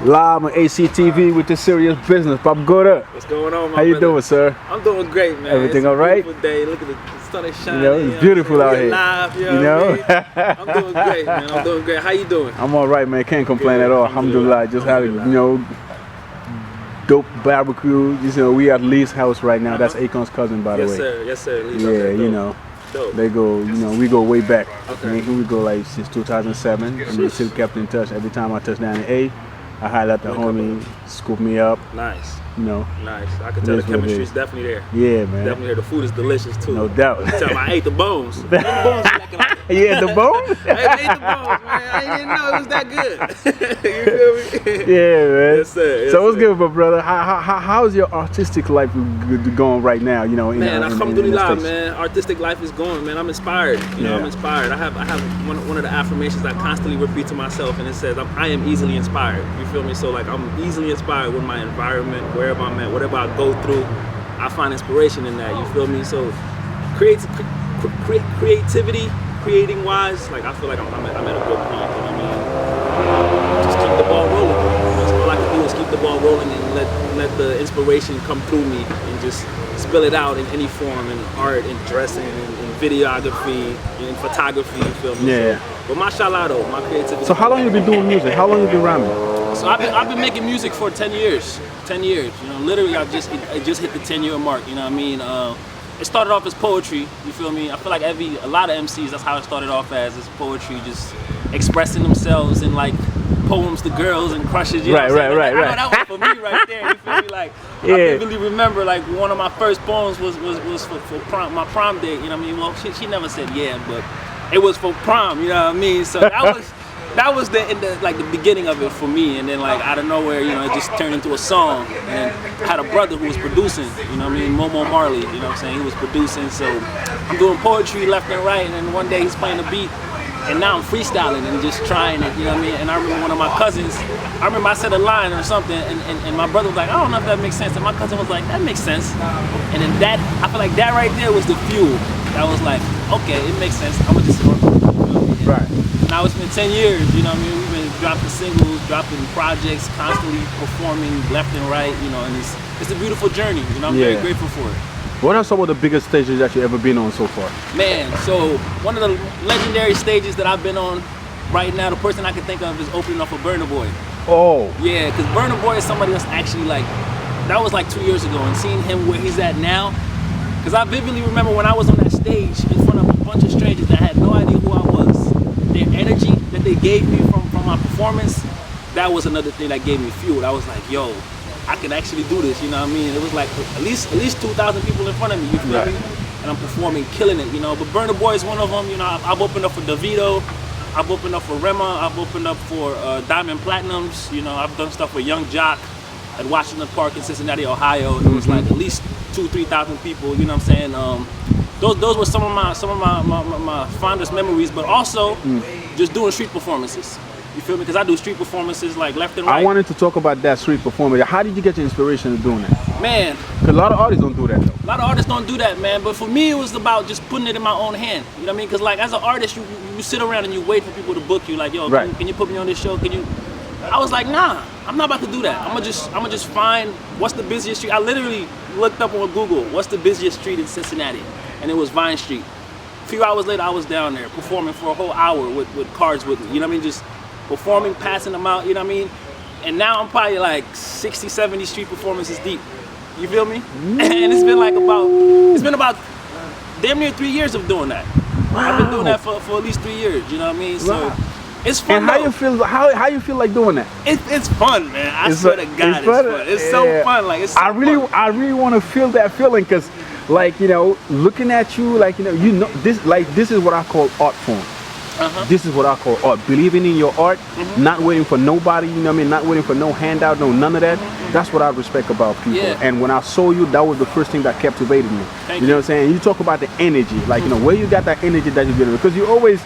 Live on ACTV with the serious business. Bob Gora. What's going on, my How you brother? doing, sir? I'm doing great, man. Everything it's all right? Beautiful day. Look at the sun is shining. You know, it's beautiful out here. Live, you You know? know? What I mean? I'm doing great, man. I'm doing great. How you doing? I'm all right, man. Can't complain at all. Alhamdulillah. Just had, dope barbecue. You know, we at Lee's house right now. That's Akon's cousin, by the way. Yes, sir. Yes, sir. Lee, Yeah, okay, you dope. know. Dope. They go, we go way back. Okay. I mean, we go like since 2007, and we still kept in touch. Every time I touch down in A, I highlight the homie, scoop me up. Nice. Nice. I can tell the chemistry is definitely there. Yeah, man. Definitely there. The food is delicious too. No doubt. Tell me, I ate the bones. The bones Yeah, the bone? I ate the bones, man. I didn't know it was that good. You feel me? Yeah, man. Yes, sir. Yes, So what's sir. good, my brother? How's your artistic life going right now? You know, Man, in alhamdulillah, the States? man. Artistic life is going, man. I'm inspired. I'm inspired. I have one of the affirmations I constantly repeat to myself, and it says, I am easily inspired. You feel me? So like, I'm easily inspired with my environment, wherever I'm at, whatever I go through, I find inspiration in that. You feel me? So creativity, creating wise, like I feel like I'm at a good point. You know what I mean? Just keep the ball rolling. That's all I can do is keep the ball rolling and let the inspiration come through me and just spill it out in any form, in art, in dressing, in videography, in photography. You feel me? Yeah. So, but mashallah though, my creativity. So how long you been doing music? How long you been rhyming? So I've been making music for 10 years. 10 years. You know, literally I just hit the 10-year mark. You know what I mean? It started off as poetry. You feel me? I feel like a lot of MCs, that's how it started off as poetry, just expressing themselves in like poems to girls and crushes. You know what I'm saying? Right. I know that was for me right there. You feel me? Like I vividly remember like one of my first poems was for my prom date. You know what I mean? Well, she never said yeah, but it was for prom. You know what I mean? So that was the beginning of it for me, and then like out of nowhere, it just turned into a song. And I had a brother who was producing, you know what I mean, Momo Marley, you know what I'm saying, he was producing, so I'm doing poetry left and right, and then one day he's playing a beat, and now I'm freestyling and just trying it, you know what I mean. And I remember one of my cousins, I said a line or something, and my brother was like, I don't know if that makes sense, and my cousin was like, that makes sense. And then I feel like that right there was the fuel. That was like, okay, it makes sense, I'm gonna just work on it. Right. Now it's been 10 years, you know what I mean? We've been dropping singles, dropping projects, constantly performing left and right, and it's a beautiful journey, I'm very grateful for it. What are some of the biggest stages that you've ever been on so far? Man, so one of the legendary stages that I've been on right now, the person I can think of is opening up for Burna Boy. Oh. Yeah, because Burna Boy is somebody that's actually like, that was like 2 years ago, and seeing him where he's at now, because I vividly remember when I was on that stage in front of a bunch of strangers that had no idea who I was. Their energy that they gave me from my performance, that was another thing that gave me fuel. I was like, yo, I can actually do this, you know what I mean? It was like at least 2,000 people in front of me, you feel me? And I'm performing, killing it, But Burna Boy is one of them, I've opened up for Davido, I've opened up for Rema, I've opened up for Diamond Platinums, I've done stuff with Young Jock at Washington Park in Cincinnati, Ohio. It was like at least 2,000-3,000 people, you know what I'm saying? Those were some of my fondest memories, but also just doing street performances. You feel me? Because I do street performances like left and right. I wanted to talk about that street performance. How did you get your inspiration of doing that? Man, because a lot of artists don't do that though. A lot of artists don't do that, man. But for me, it was about just putting it in my own hand. You know what I mean? Because like as an artist, you sit around and you wait for people to book you. Like, yo, can you put me on this show? Can you? I was like, nah, I'm not about to do that. I'm gonna just find what's the busiest street. I literally looked up on Google, what's the busiest street in Cincinnati? And it was Vine Street. A few hours later, I was down there performing for a whole hour with cards with me. You know what I mean? Just performing, passing them out. You know what I mean? And now I'm probably like 60, 70 street performances deep. You feel me? And it's been about damn near 3 years of doing that. Wow. I've been doing that for at least 3 years. You know what I mean? So it's fun. And how you feel like doing that? It's fun, man. I swear to God, it's fun. It's so fun. Like it's so I really want to feel that feeling because, like, looking at you, like, this is what I call art form. This is what I call art. Believing in your art, not waiting for nobody, you know what I mean? Not waiting for no handout, no none of that. That's what I respect about people. Yeah. And when I saw you, that was the first thing that captivated me. You know what I'm saying? You talk about the energy, like, where you got that energy that you get, because you always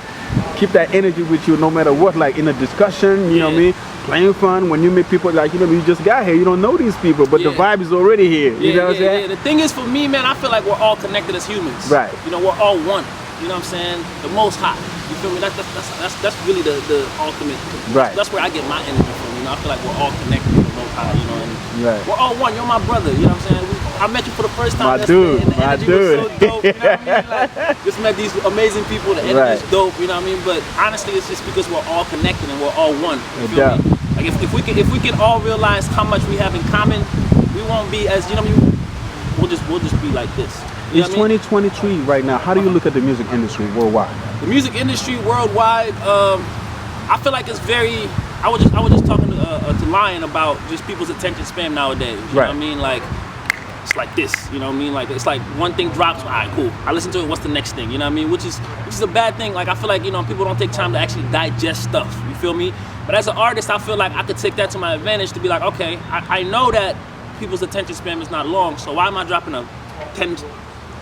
keep that energy with you no matter what, like in a discussion, you know what I mean? Playing fun, when you meet people, like, you just got here, you don't know these people, but the vibe is already here. You know what I'm saying? Yeah. The thing is, for me, man, I feel like we're all connected as humans. Right. We're all one. You know what I'm saying? The most high. You feel me? That's really the ultimate. Right. That's where I get my energy from. You You know, I feel like we're all connected to the Most High, you know, and we're all one. You're my brother, you know what I'm saying? I met you for the first time yesterday, and the energy was so dope, you know what I mean? Like, just met these amazing people, the energy is dope, you know what I mean? But honestly, it's just because we're all connected and we're all one, you feel me? Like if we can all realize how much we have in common, we won't be as, you know what I mean? We'll just be like this. It's 2023 right now. How do you look at the music industry worldwide? The music industry worldwide, I feel like it's very. I was just talking to Lion about just people's attention span nowadays. You know what I mean? Like it's like this. You know what I mean? Like it's like one thing drops. All right, cool. I listen to it. What's the next thing? You know what I mean? Which is a bad thing. Like I feel like people don't take time to actually digest stuff. You feel me? But as an artist, I feel like I could take that to my advantage to be like, okay, I know that people's attention span is not long, so why am I dropping a 10,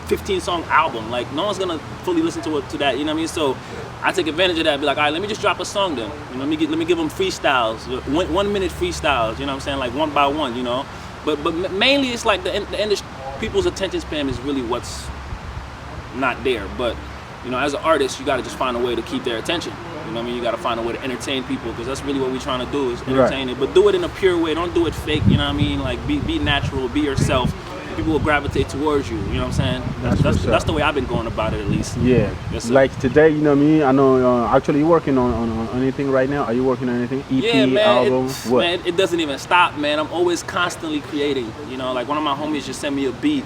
15 song album? Like no one's gonna fully listen to that, you know what I mean? So I take advantage of that, be like, all right, let me just drop a song then. You know, let me give them freestyles, 1 minute freestyles, you know what I'm saying? Like one by one, you know? But mainly it's like the industry, people's attention span is really what's not there. But, you know, as an artist, you gotta just find a way to keep their attention. You know what I mean? You gotta find a way to entertain people, because that's really what we're trying to do, is entertain it. But do it in a pure way. Don't do it fake, you know what I mean? Like be natural, be yourself. People will gravitate towards you, you know what I'm saying? That's the way I've been going about it, at least. Yeah. Yes, like today, you know what I mean? I know, actually you're working on anything right now? Are you working on anything? EP, yeah, man, album, what? Man, it doesn't even stop, man. I'm always constantly creating, you know? Like one of my homies just sent me a beat.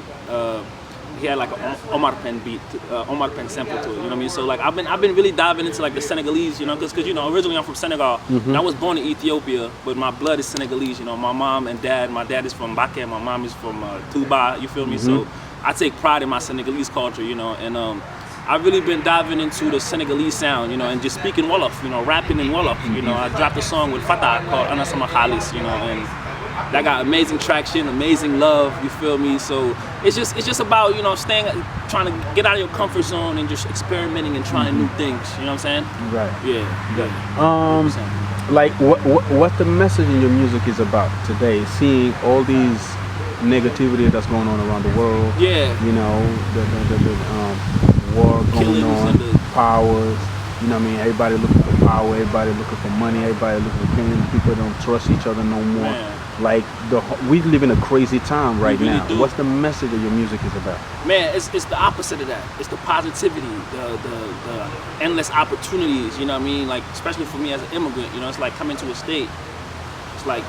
He had like an Omar Pen beat, Omar Pen sample to it, you know what I mean? So like I've been really diving into like the Senegalese, you know, because you know, originally I'm from Senegal, and I was born in Ethiopia, but my blood is Senegalese, you know. My mom and dad, my dad is from Bakke, my mom is from Touba, you feel me? So I take pride in my Senegalese culture, you know, and I've really been diving into the Senegalese sound, you know, and just speaking Wolof, you know, rapping in Wolof, you know. I dropped a song with Fatah called Ana Sama Khalis, you know, and that got amazing traction, amazing love, you feel me? So it's just about, you know, trying to get out of your comfort zone and just experimenting and trying new things, you know what I'm saying? Right. Yeah. Like what the message in your music is about today, seeing all these negativity that's going on around the world. Yeah. You know, the war going on, powers. You know what I mean? Everybody looking for power, everybody looking for money, everybody looking for killing. People don't trust each other no more. Man. Like we live in a crazy time right really now. Do. What's the message that your music is about? Man, it's the opposite of that. It's the positivity, the endless opportunities, you know what I mean? Like, especially for me as an immigrant, you know, it's like coming to a state. It's like,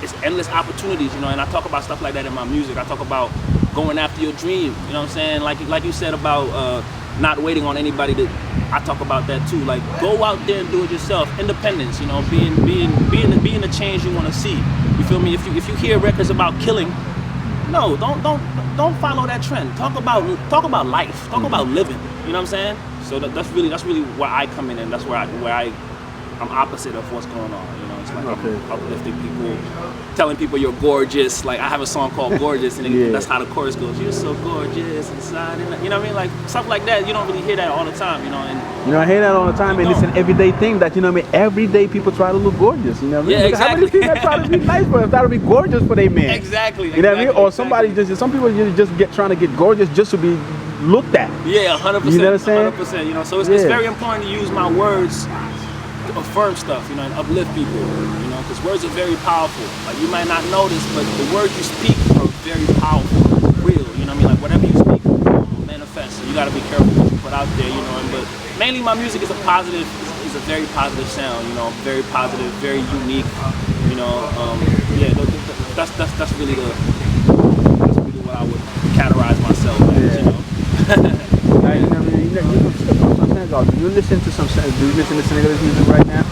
it's endless opportunities, you know, and I talk about stuff like that in my music. I talk about going after your dream, you know what I'm saying? Like you said about not waiting on anybody I talk about that too. Like, go out there and do it yourself. Independence, you know, being the change you want to see. You feel me? If you hear records about killing, no, don't follow that trend. Talk about life. Talk about living. You know what I'm saying? So that's really where I come in, and that's where I'm opposite of what's going on. You know, it's like I'm uplifting people, telling people you're gorgeous. Like I have a song called Gorgeous, and that's how the chorus goes. You're so gorgeous inside, and you know what I mean? Like stuff like that. You don't really hear that all the time. You know, and you know, I hear that all the time, and it's an everyday thing that, you know what I mean? Every day people try to look gorgeous. You know what I mean? Yeah, exactly. How many people try to be nice for us, try to be gorgeous for their man? Exactly. You know what I mean? Or somebody some people just trying to get gorgeous just to be looked at. Yeah, 100%. You know what I'm saying? 100%. You know, so it's very important to use my words to affirm stuff, you know, and uplift people, you know, because words are very powerful. Like, you might not know this, but the words you speak are very powerful, real, you know what I mean? Like, whatever you speak will manifest, so you got to be careful what you put out there, you know, but mainly my music is a very positive sound, you know, very positive, very unique, you know, that's really what I would categorize myself as, you know. Do you listen to Senegalese music right now?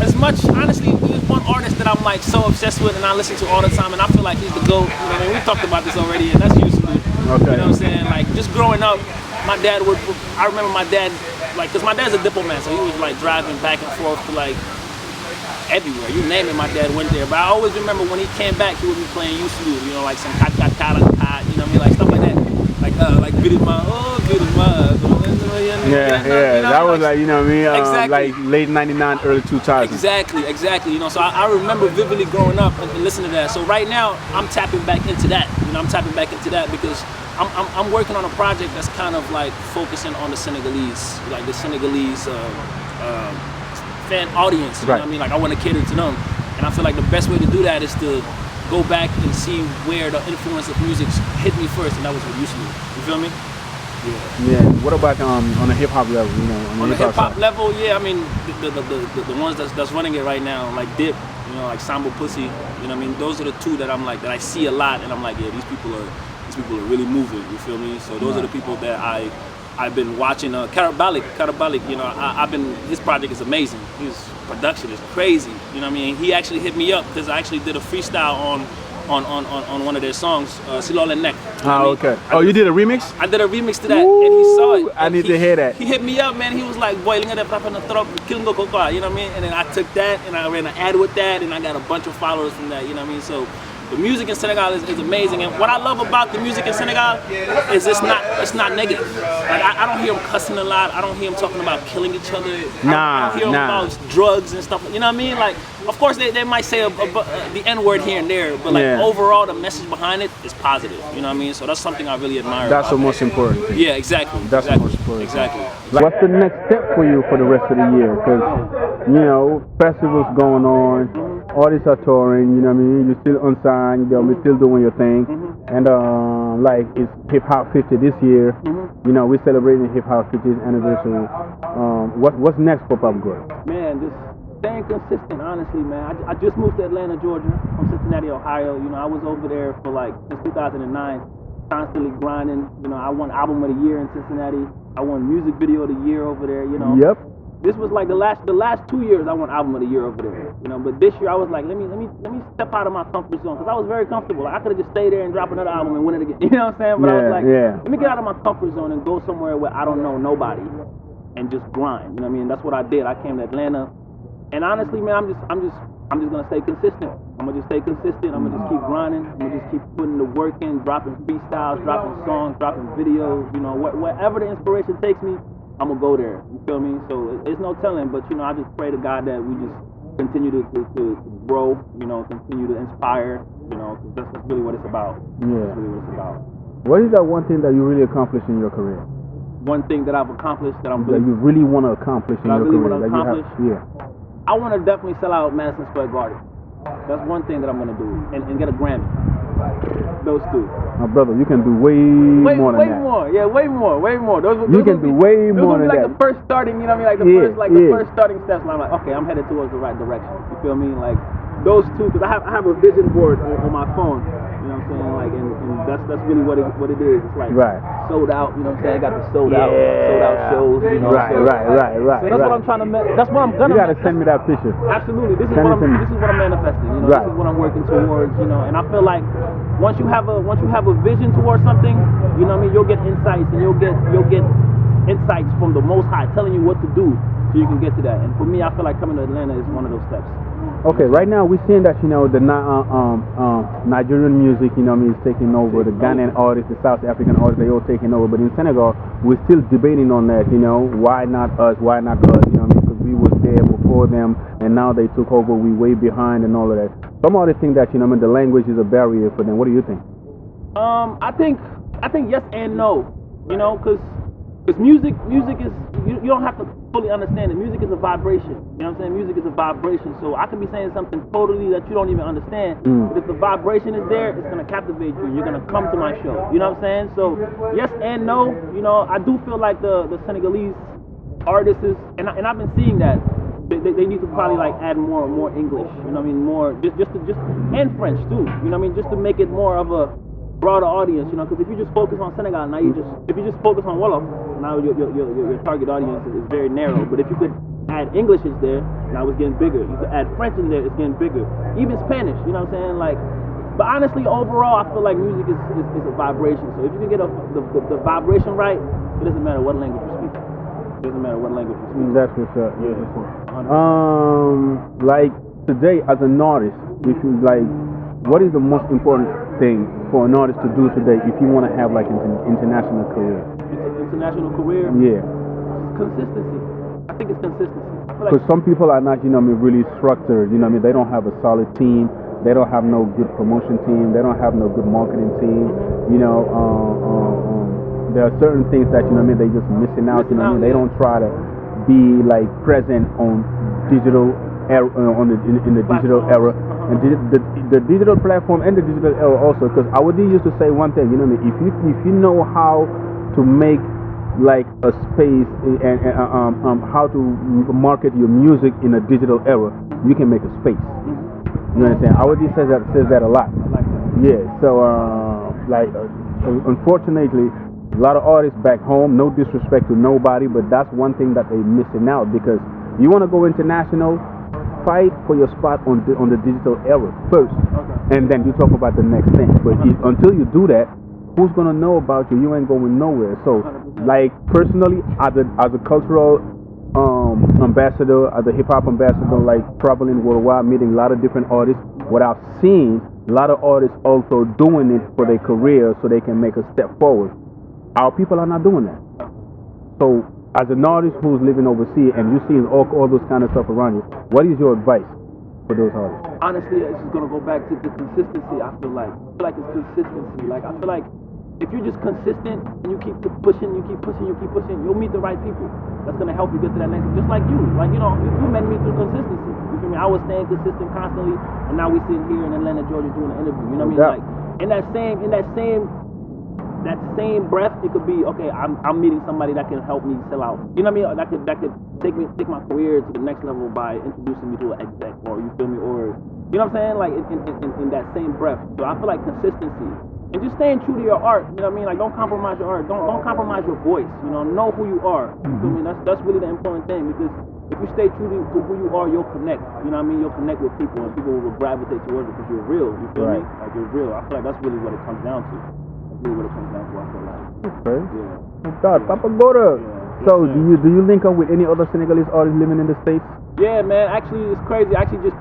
As much, honestly, there's one artist that I'm like so obsessed with and I listen to all the time, and I feel like he's the GOAT. You know what I mean? We talked about this already, and that's usually, you know what I'm saying? Like, just growing up, my dad I remember my dad, like, because my dad's a diplomat, so he was like driving back and forth to like everywhere. You name it, my dad went there. But I always remember when he came back, he would be playing Youssou, you know, like some kat, you know what I mean? Like stuff like that. Like Birima, that was like, you know what I mean? Exactly. Like late 99, early 2000. Exactly. You know, so I remember vividly growing up and listening to that. So right now, I'm tapping back into that. You know, I'm tapping back into that because I'm working on a project that's kind of like focusing on the Senegalese, like the Senegalese fan audience. You know what I mean? Like I want to cater to them, and I feel like the best way to do that is to go back and see where the influence of music hit me first, and that was with Used to. You feel me? Yeah. What about on a hip hop level? You know, on the hip hop level, yeah. I mean, the ones that's running it right now, like Dip, you know, like Sambo Pussy. You know what I mean? Those are the two that I'm like that I see a lot, and I'm like, yeah, these people are really moving. You feel me? So those are the people that I've been watching. Carabalic, you know, I've been. His project is amazing. His production is crazy. You know what I mean? He actually hit me up because I actually did a freestyle on one of their songs, Silole Neck. Okay. You did a remix? I did a remix to that, and he saw it. I need to hear that. He hit me up, man. He was like, "Boy, you know what I mean?" And then I took that and I ran an ad with that, and I got a bunch of followers from that. You know what I mean? So the music in Senegal is amazing, and what I love about the music in Senegal is it's not negative. Like I don't hear them cussing a lot. I don't hear them talking about killing each other. I don't hear them about drugs and stuff. You know what I mean? Like, of course they might say the N-word here and there, but like overall the message behind it is positive. You know what I mean? So that's something I really admire. That's the most important thing. Yeah, exactly. That's the most important. Exactly. What's the next step for you for the rest of the year? Because you know, festivals going on. Artists are touring, you know what I mean? You're still unsigned, you're still doing your thing. And like it's Hip Hop 50 this year. You know, we're celebrating Hip Hop 50th anniversary. What's next for Pop Gora? Man, just staying consistent, honestly, man. I just moved to Atlanta, Georgia, from Cincinnati, Ohio. You know, I was over there for like since 2009, constantly grinding. You know, I won Album of the Year in Cincinnati. I won Music Video of the Year over there. You know. Yep. This was like the last 2 years I won Album of the Year over there, you know. But this year I was like, let me step out of my comfort zone, because I was very comfortable. Like, I could have just stayed there and dropped another album and win it again. You know what I'm saying? But I was like, let me get out of my comfort zone and go somewhere where I don't know nobody, and just grind. You know what I mean? That's what I did. I came to Atlanta, and honestly, man, I'm just gonna stay consistent. I'm gonna just stay consistent. I'm gonna just keep grinding. I'm gonna just keep putting the work in, dropping freestyles, dropping songs, dropping videos. You know, wherever the inspiration takes me, I'm gonna go there. You feel me? So it's no telling, but you know, I just pray to God that we just continue to grow. You know, continue to inspire. You know, cause that's really what it's about. Yeah. That's really what it's about. What is that one thing that you really accomplished in your career? One thing that I've accomplished that you really want to accomplish in your career. Want to accomplish? I want to definitely sell out Madison Square Garden. That's one thing that I'm gonna do, and get a Grammy. Those two. My brother, you can do way more than that. Way more, yeah, way more. Those you can do way more than that. Like the first starting, you know what I mean? Like the first starting steps. And I'm like, okay, I'm headed towards the right direction. You feel me? Like those two, because I have a vision board on my phone. You know what I'm saying? Like, and that's really what it is. It's like sold out. You know what I'm saying? I got the sold out shows. You know. Right. So that's what I'm trying to. That's what I'm gonna. You gotta send me that picture. Absolutely. This is what I'm manifesting. You know. This is what I'm working towards. You know. And I feel like once you have a vision towards something, you know what I mean. You'll get insights, and you'll get insights from the Most High telling you what to do, so you can get to that. And for me, I feel like coming to Atlanta is one of those steps. Okay, right now we're seeing that, you know, the Nigerian music, you know, is taking over. The Ghanaian artists, the South African artists, they all taking over. But in Senegal, we're still debating on that, you know, why not us, you know what I mean? Because we was there before them, and now they took over, we way behind and all of that. Some artists think that, you know, the language is a barrier for them. What do you think? I think yes and no, you know, because music is, you don't have to fully understand it. Music is a vibration. You know what I'm saying? Music is a vibration. So I could be saying something totally that you don't even understand. But if the vibration is there, it's gonna captivate you. You're gonna come to my show. You know what I'm saying? So yes and no. You know, I do feel like the Senegalese artists is, and I've been seeing that. They need to probably like add more English. You know what I mean? More just and French too. You know what I mean? Just to make it more of a broader audience, you know, because if you just focus on Senegal, now if you just focus on Wolof, now your target audience is very narrow. But if you could add English is there, now it's getting bigger. You could add French in there, it's getting bigger. Even Spanish, you know what I'm saying? Like, but honestly, overall, I feel like music is a vibration. So if you can get the vibration right, it doesn't matter what language you speak. It doesn't matter what language you speak. That's what's up. Yeah. Like today, as an artist, if you like, what is the most important thing for an artist to do today if you want to have like an international career? International career? Yeah. Consistency. I think it's consistency. Because some people are not, you know, really structured. You know, they don't have a solid team. They don't have no good promotion team. They don't have no good marketing team. You know, there are certain things that, you know, they just missing out. They don't try to be like present on digital era, in the digital era, and the digital platform and the digital era also. Because our D used to say one thing, you know what I mean? If you know how to make like a space and how to market your music in a digital era, you can make a space. You understand? Our D says that a lot. I like that. Yeah. So unfortunately, a lot of artists back home, no disrespect to nobody, but that's one thing that they're missing out, because you want to go international, fight for your spot on the digital era first, and then you talk about the next thing. But until you do that, who's gonna know about you? You ain't going nowhere. So, 100%. like personally, as a cultural ambassador, as a hip hop ambassador, like traveling worldwide, meeting a lot of different artists, what I've seen, a lot of artists also doing it for their career so they can make a step forward. Our people are not doing that. So, as an artist who's living overseas and you're seeing all those kind of stuff around you, what is your advice for those artists? Honestly, it's just gonna go back to the consistency. I feel like it's consistency. Like I feel like if you're just consistent and you keep pushing, you'll meet the right people. That's gonna help you get to that next. Just like you, you met me through consistency. You feel me? I was staying consistent constantly, and now we sitting here in Atlanta, Georgia, doing an interview. You know what I mean? Like in that same breath, it could be okay. I'm meeting somebody that can help me sell out. You know what I mean? That could take my career to the next level by introducing me to an exec, or you feel me, or you know what I'm saying? Like in that same breath. So I feel like consistency and just staying true to your art. You know what I mean? Like don't compromise your art. Don't compromise your voice. Know who you are. You feel me? That's really the important thing, because if you stay true to who you are, you'll connect. You know what I mean? You'll connect with people, and people will gravitate towards you because you're real. You feel me? Like you're real. I feel like that's really what it comes down to. What it comes down to, I feel like. Okay. Yeah. God, Papa Gora. Yeah. So do you link up with any other Senegalese artists living in the States? Yeah, man. Actually, it's crazy. I actually just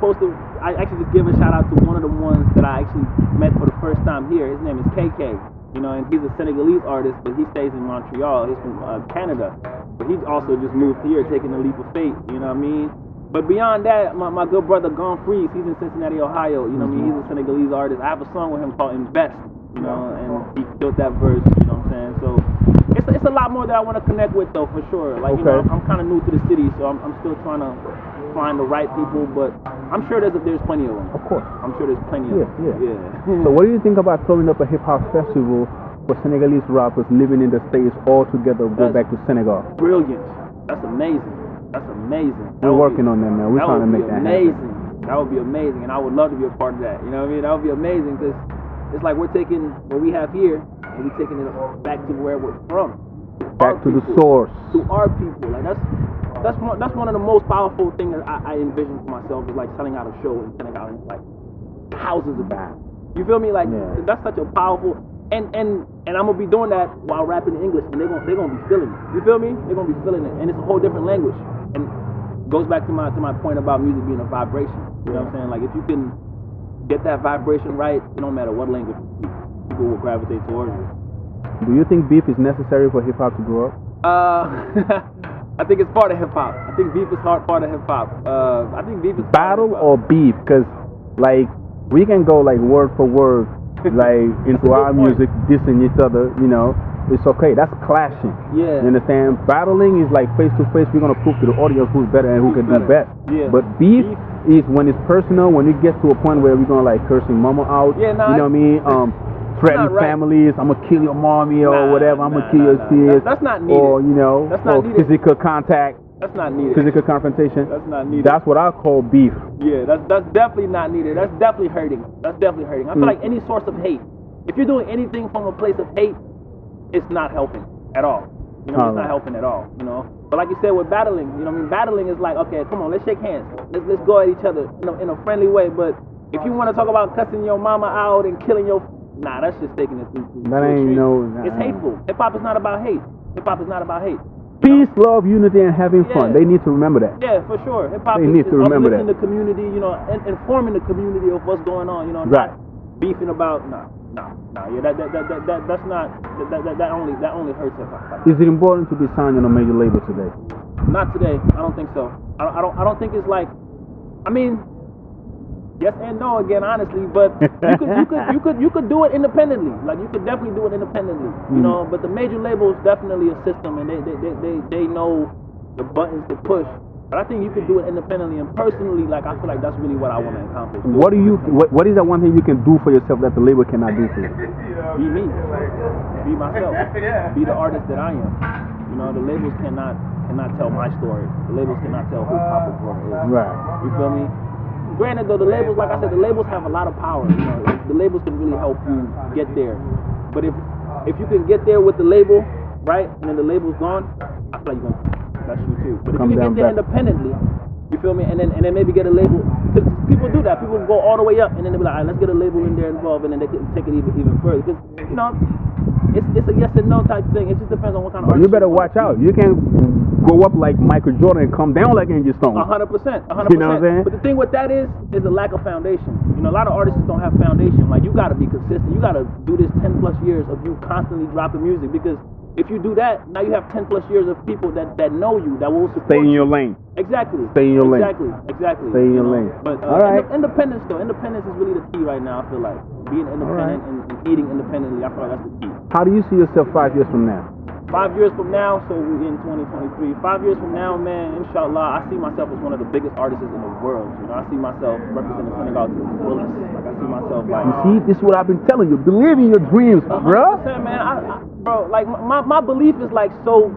gave a shout out to one of the ones that I actually met for the first time here. His name is KK. And he's a Senegalese artist, but he stays in Montreal. He's from Canada, but he also just moved here, taking a leap of faith. You know what I mean? But beyond that, my good brother Gon Freeze, he's in Cincinnati, Ohio. You know what I mean? He's a Senegalese artist. I have a song with him called Invest. And he killed that verse, you know what I'm saying? So it's a lot more that I want to connect with, though, for sure. Like, I'm kind of new to the city, so I'm still trying to find the right people, but I'm sure there's plenty of them. Of course. I'm sure there's plenty of them. Yeah. So what do you think about throwing up a hip-hop festival for Senegalese rappers living in the States all together, go back to Senegal? Brilliant. That's amazing. We're working on that, man. We're trying to make that happen. That would be amazing, and I would love to be a part of that. You know what I mean? That would be amazing, because it's like we're taking what we have here and we're taking it back to where we're from. Back to the source. To our people. Like that's one of the most powerful things that I envision for myself, is like selling out a show in Senegal, and it's like thousands of that. You feel me? Like that's such a powerful, and I'm gonna be doing that while rapping in English, and they're gonna be feeling it. You feel me? They're gonna be feeling it, and it's a whole different language. And it goes back to my point about music being a vibration. You know what I'm saying? Like if you can get that vibration right, it don't matter what language you speak, people will gravitate towards you. Do you think beef is necessary for hip hop to grow up? I think it's part of hip hop. I think beef is part of hip hop. I think beef is battle or beef, because like we can go like word for word, like into our music, dissing each other. It's okay. That's clashing. Yeah. You understand? Battling is like face to face. We're gonna prove to the audience who's better and who can do best. Yeah. But beef is when it's personal, when it gets to a point where we're gonna like cursing mama out. Yeah, you know what I mean? Threatening families. I'm gonna kill your mommy or whatever. I'm gonna kill your kids. That's not needed. Or that's not needed. Physical contact. That's not needed. Physical confrontation. That's not needed. That's what I call beef. Yeah, that's definitely not needed. That's definitely hurting. I feel like any source of hate, if you're doing anything from a place of hate, it's not helping at all. It's not helping at all. But like you said with battling, battling is like, okay, come on, let's shake hands. Let's go at each other in a friendly way. But if you want to talk about cussing your mama out and killing that's just taking it too that ain't It's hateful. Hip hop is not about hate. Peace, love, unity, and having fun. They need to remember that. Yeah, for sure. Hip hop is uplifting the community, and informing the community of what's going on. Right. Not beefing about. Yeah, that's not. That only hurts hip hop. Is it important to be signed on a major label today? Not today. I don't think so. I don't think it's like. I mean, yes and no again, honestly. But you could do it independently. Like you could definitely do it independently. But the major label is definitely a system, and they know the buttons to push But I think you can do it independently and personally. Like I feel like that's really what I want to accomplish. What is that one thing you can do for yourself that the label cannot do for you? Be me, be myself, be the artist that I am. You know, the labels cannot tell my story. The labels cannot tell who Papa Gora is. Right. You feel me? Granted, though, the labels, like I said, the labels have a lot of power. You know, the labels can really help you get there. But if you can get there with the label, right, and then the label's gone, I feel like you're gonna. That's you too. But if you can get there independently, you feel me, and then maybe get a label, because people do that. People go all the way up, and then they be like, all right, let's get a label in there involved, and then they can take it even further. Because you know, it's a yes and no type thing. It just depends on what kind of. But you better watch out. You can't go up like Michael Jordan and come down like Angie Stone. 100%. You know what I'm saying? But the thing with that is a lack of foundation. You know, a lot of artists don't have foundation. Like you got to be consistent. You got to do this 10+ years of you constantly dropping music, because if you do that, now you have 10+ years of people that know you, that will support you. Stay in your lane. Exactly. Stay in your lane. Exactly. Stay in your lane. But all right. Independence though. Independence is really the key right now, I feel like. Being independent and eating independently, I feel like that's the key. How do you see yourself 5 years from now? 5 years from now, so we're in 2023. 5 years from now, man, inshallah, I see myself as one of the biggest artists in the world. You know, I see myself representing Senegal to the fullest. Like I see myself like. You see, this is what I've been telling you. Believe in your dreams, bro. Man, bro, like my belief is like so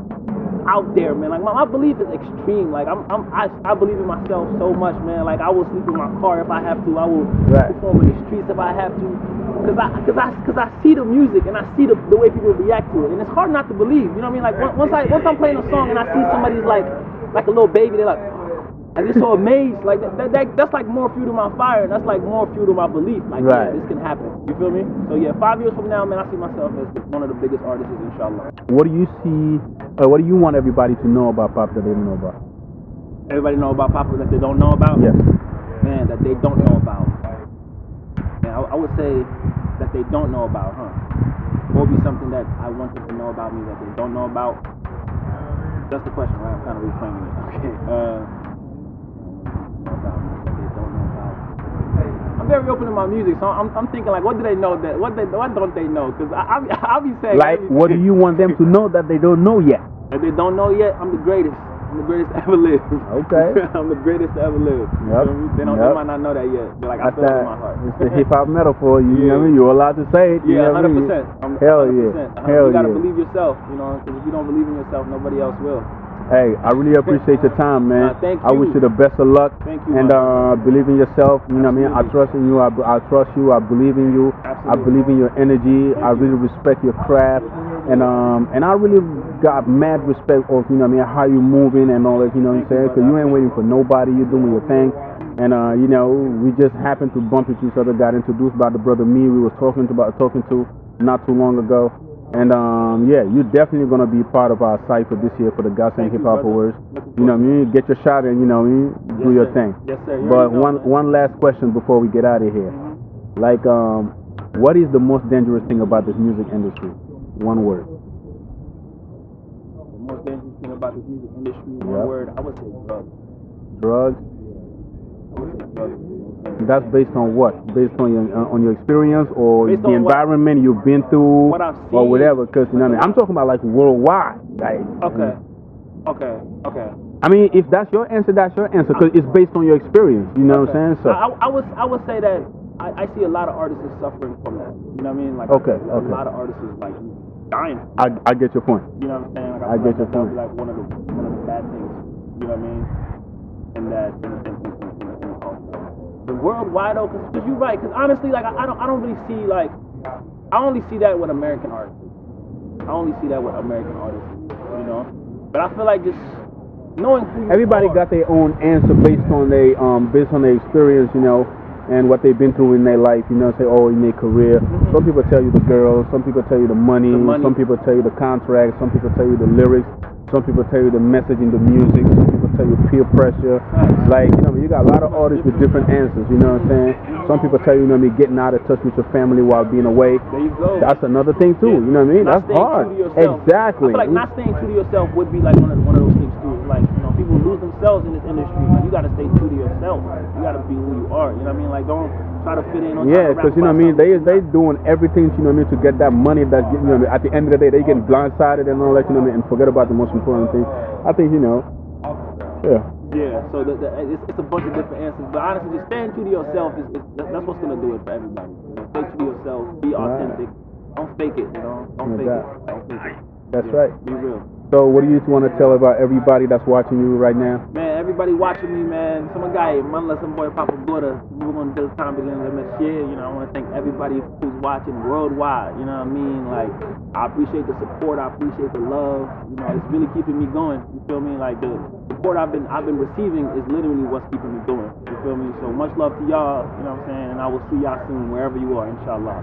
out there, man. Like my belief is extreme. Like I believe in myself so much, man. Like I will sleep in my car if I have to. I will perform in the streets if I have to. Cause I see the music and I see the way people react to it, and it's hard not to believe. You know what I mean? Like once I'm playing a song and I see somebody's like a little baby, they're like, and they're so amazed. Like that's like more fuel to my fire, and that's like more fuel to my belief. Like yeah, this can happen. You feel me? So yeah, 5 years from now, man, I see myself as one of the biggest artists, inshallah. What do you see? What do you want everybody to know about Pop that they don't know about? Everybody know about Pop that they don't know about? Yes. Man, that they don't know about. Man, I would say that they don't know about, huh? What would be something that I want them to know about me that they don't know about? That's the question, right? I'm kind of reframing it. Okay. I'm very open to my music, so I'm thinking like, what do they know that? What don't they know? Because I'll be saying like, what do you want them to know that they don't know yet? If they don't know yet, I'm the greatest. I'm the greatest to ever live. Okay. I'm the greatest to ever live. Yep. They might not know that yet. They're like, I feel it in my heart. It's the hip hop metaphor. You know what I mean? You're allowed to say it. Yeah, 100%. Hell yeah. You gotta believe yourself, you know, because if you don't believe in yourself, nobody else will. Hey, I really appreciate your time, man. Thank you. I wish you the best of luck. Thank you. And believe in yourself. You know what I mean? I trust in you. I trust you. I believe in you. Absolutely. I believe in your energy. I really respect your craft. And I really got mad respect of, you know what I mean, how you moving and all that, you know what I'm saying? Because you ain't waiting for nobody. You're doing your thing. And, you know, we just happened to bump into each other, got introduced by the brother me we was talking to not too long ago. And yeah, you're definitely gonna be part of our cypher this year for the Gospel and Hip Hop Awards. You know what I mean? Get your shot and, you know what I mean, do your thing. Yes, sir. But one last question before we get out of here. Like, what is the most dangerous thing about this music industry? One word. The most dangerous thing about this music industry, one word, I would say drugs. Drugs? I would say drugs. That's based on what? Based on your experience or based the environment you've been through, what I've seen, or whatever? Because you know what I mean. I'm talking about like worldwide. Like, okay. I mean, if that's your answer, that's your answer because it's based on your experience. You know what I'm saying? So I would say that I see a lot of artists suffering from that. You know what I mean? Like a lot of artists is like dying. I get your point. You know what I'm saying? Like, I get your point. Like one of the bad things. You know what I mean? And that. The worldwide though, because you're right. Because honestly, like I don't really see like I only see that with American artists. You know. But I feel like just knowing who you everybody got their own answer based on their experience, you know, and what they've been through in their life. You know, say in their career. Some people tell you the girls. Some people tell you the money. Some people tell you the contract. Some people tell you the lyrics. Some people tell you the message in the music. Some people tell you peer pressure. Like, you know, you got a lot of artists with different answers, you know what I'm saying? Some people tell you, you know what I mean, getting out of touch with your family while being away. There you go. That's another thing too, you know what I mean? That's hard. Exactly. I feel like not staying true to yourself would be like one of those things too. Like, you know, people lose themselves in this industry. Like, you gotta stay true to yourself. You gotta be who you are. You know what I mean? Like, don't try to fit in. Because you know what I mean, they doing everything, you know what I mean, to get that money that's, you know, at the end of the day they getting blindsided and all that, you know what I mean, and forget about the most important thing. I think, you know, yeah. Yeah, so it's a bunch of different answers, but honestly, just staying true to yourself that's what's gonna do it for everybody. You know, stay true to yourself, be authentic, don't fake it. You know, don't fake it. Don't fake it. That's right. Be real. So, what do you want to tell about everybody that's watching you right now? Man, everybody watching me, man. Some guy, man, some boy, Papa Gora. We're gonna do this time beginning of next year. You know, I want to thank everybody who's watching worldwide. You know what I mean? Like, I appreciate the support. I appreciate the love. You know, it's really keeping me going. You feel me? Like the support I've been receiving is literally what's keeping me going. You feel me? So much love to y'all. You know what I'm saying? And I will see y'all soon wherever you are, inshallah.